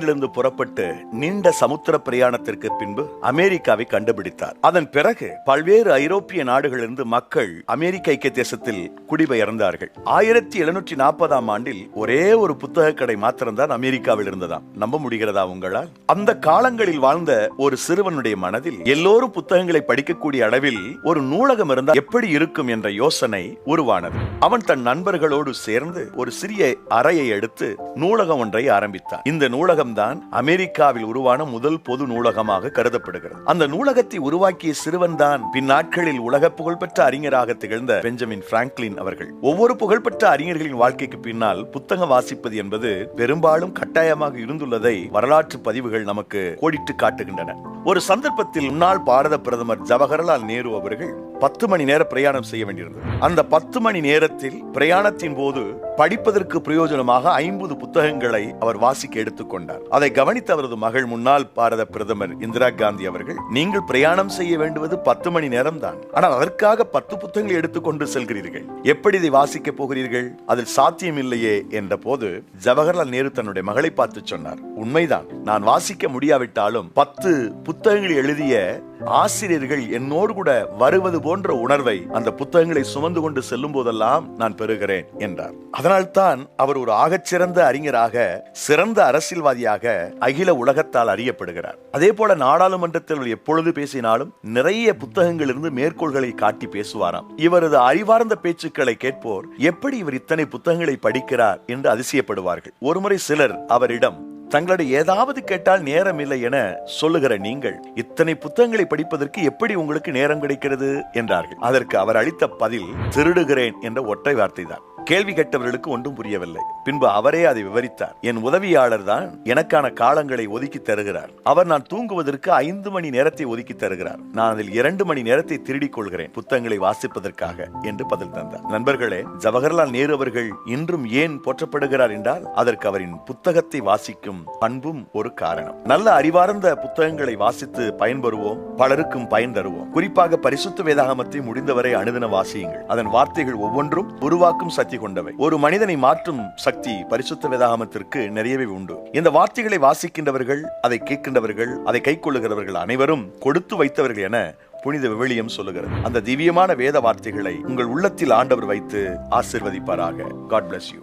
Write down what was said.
பிரிட்டனிலிருந்து புறப்பட்டு நீண்ட சமுத்திர பிரயாணத்திற்கு பின்பு அமெரிக்காவை கண்டுபிடித்தார். அதன் பிறகு பல்வேறு ஐரோப்பிய நாடுகளிலிருந்து மக்கள் அமெரிக்க ஐக்கிய தேசத்தில் குடிபெயர்ந்தார்கள். 1740ஆம் ஆண்டில் ஒரே ஒரு புத்தக கடை மாத்திரம்தான் அமெரிக்காவில் இருந்ததாம். நம்ப முடிகிறதா உங்களால்? அந்த காலங்களில் வாழ்ந்த ஒரு சிறுவனுடைய மனதில் எல்லோரும் புத்தகங்களை படிக்கக்கூடிய அளவில் ஒரு நூலகம் இருந்தால் எப்படி இருக்கும் என்ற யோசனை உருவானது. அவன் தன் நண்பர்களோடு சேர்ந்து ஒரு சிறிய அறையை எடுத்து நூலகம் ஒன்றை ஆரம்பித்தார். இந்த நூலகம் தான் அமெரிக்காவில் உருவான முதல் பொது நூலகமாக கருதப்படுகிறது. அந்த நூலகத்தை உருவாக்கிய சிறுவன் தான் பின்னாட்களில் உலக புகழ்பெற்ற அறிஞராக திகழ்ந்த பெஞ்சமின் பிராங்க்லின் அவர்கள். ஒவ்வொரு புகழ்பெற்ற அறிஞர்களின் வாழ்க்கைக்கு பின்னால் புத்தகம் வாசிப்பது என்பது பெரும்பாலும் கட்டாயமாக இருந்துள்ளதை வரலாற்று பதிவுகள் நமக்கு கோடிட்டு காட்டுகின்றன. ஒரு சந்தர்ப்பத்தில் முன்னாள் பாரத பிரதமர் ஜவஹர்லால் நேரு அவர்கள் 10 மணி நேர பிரயாணம் செய்ய வேண்டியிருந்தது. அந்த 10 மணி நேரத்தில் பிரயாணத்தின் போது படிப்பதற்கு பிரயோஜனமாக 50 புத்தகங்களை அவர் வாசிக்க எடுத்துக்கொண்டார். அதை கவனித்த அவரது மகள் முன்னாள் பாரத பிரதமர் இந்திரா காந்தி அவர்கள், நீங்கள் பிரயாணம் செய்ய வேண்டுவது 10 மணி நேரம் தான், ஆனால் அதற்காக 10 புத்தகங்களை எடுத்துக்கொண்டு செல்கிறீர்கள், எப்படி இதை வாசிக்க போகிறீர்கள்? அதில் சாத்தியம் இல்லையே என்ற போது ஜவஹர்லால் நேரு தன்னுடைய மகளை பார்த்து சொன்னார், உண்மைதான், நான் வாசிக்க முடியாவிட்டாலும் 10 புத்தகங்களை எழுதிய ஆசிரியர்கள் என்னோடு கூட வருவது போன்ற உணர்வை அந்த புத்தகங்களை சுமந்து கொண்டு செல்லும் போதெல்லாம் நான் பெறுகிறேன் என்றார். அதனால்தான் அவர் ஒரு ஆகச்சிறந்த அறிஞராக, சிறந்த அரசியல்வாதியாக அகில உலகத்தால் அறியப்படுகிறார். அதே போல நாடாளுமன்றத்தில் எப்பொழுது பேசினாலும் நிறைய புத்தகங்களிலிருந்து மேற்கோள்களை காட்டி பேசுவாராம். இவரது அறிவார்ந்த பேச்சுக்களை கேட்போர் எப்படி இவர் இத்தனை புத்தகங்களை படிக்கிறார் என்று அதிசயப்படுவார்கள். ஒருமுறை சிலர் அவரிடம், தங்களுடைய ஏதாவது கேட்டால் நேரம் இல்லை என சொல்லுகிற நீங்கள் இத்தனை புத்தகங்களை படிப்பதற்கு எப்படி உங்களுக்கு நேரம் கிடைக்கிறது என்றார்கள். அதற்கு அவர் அளித்த பதில் திருடுகிறேன் என்ற ஒற்றை வார்த்தை தான். கேள்வி கேட்டவர்களுக்கு ஒன்றும் புரியவில்லை. பின்பு அவரே அதை விவரித்தார். என் உதவியாளர் தான் எனக்கான காலங்களை ஒதுக்கி தருகிறார். அவர் நான் தூங்குவதற்கு 5 மணி நேரத்தை ஒதுக்கி தருகிறார். நான் அதில் 2 மணி நேரத்தை திருடிக் கொள்கிறேன் புத்தகங்களை வாசிப்பதற்காக என்று பதில் தந்தார். நண்பர்களே, ஜவஹர்லால் நேரு அவர்கள் இன்றும் ஏன் போற்றப்படுகிறார் என்றால் அதற்கு அவரின் புத்தகத்தை வாசிக்கும் பண்பும் ஒரு காரணம். நல்ல அறிவார்ந்த புத்தகங்களை வாசித்து பயன்பெறுவோம், பலருக்கும் பயன் தருவோம். குறிப்பாக பரிசுத்த வேதாகமத்தை முடிந்தவரை அனுதின வாசியுங்கள். அதன் வார்த்தைகள் ஒவ்வொன்றும் உருவாக்கும் சக்தி கொண்டவை. ஒரு மனிதனை மாற்றும் சக்தி பரிசுத்த வேதாகமத்திற்கு நிறையவே உண்டு. இந்த வார்த்தைகளை வாசிக்கின்றவர்கள், அதை கேட்கின்றவர்கள், அதை கைக்கொள்ளுகிறவர்கள் அனைவரும் கொடுத்து வைத்தவர்கள் என புனித விவிலியம் சொல்லுகிறது. அந்த திவ்யமான வேத வார்த்தைகளை உங்கள் உள்ளத்தில் ஆண்டவர் வைத்து ஆசீர்வதிப்பாராக. God bless you.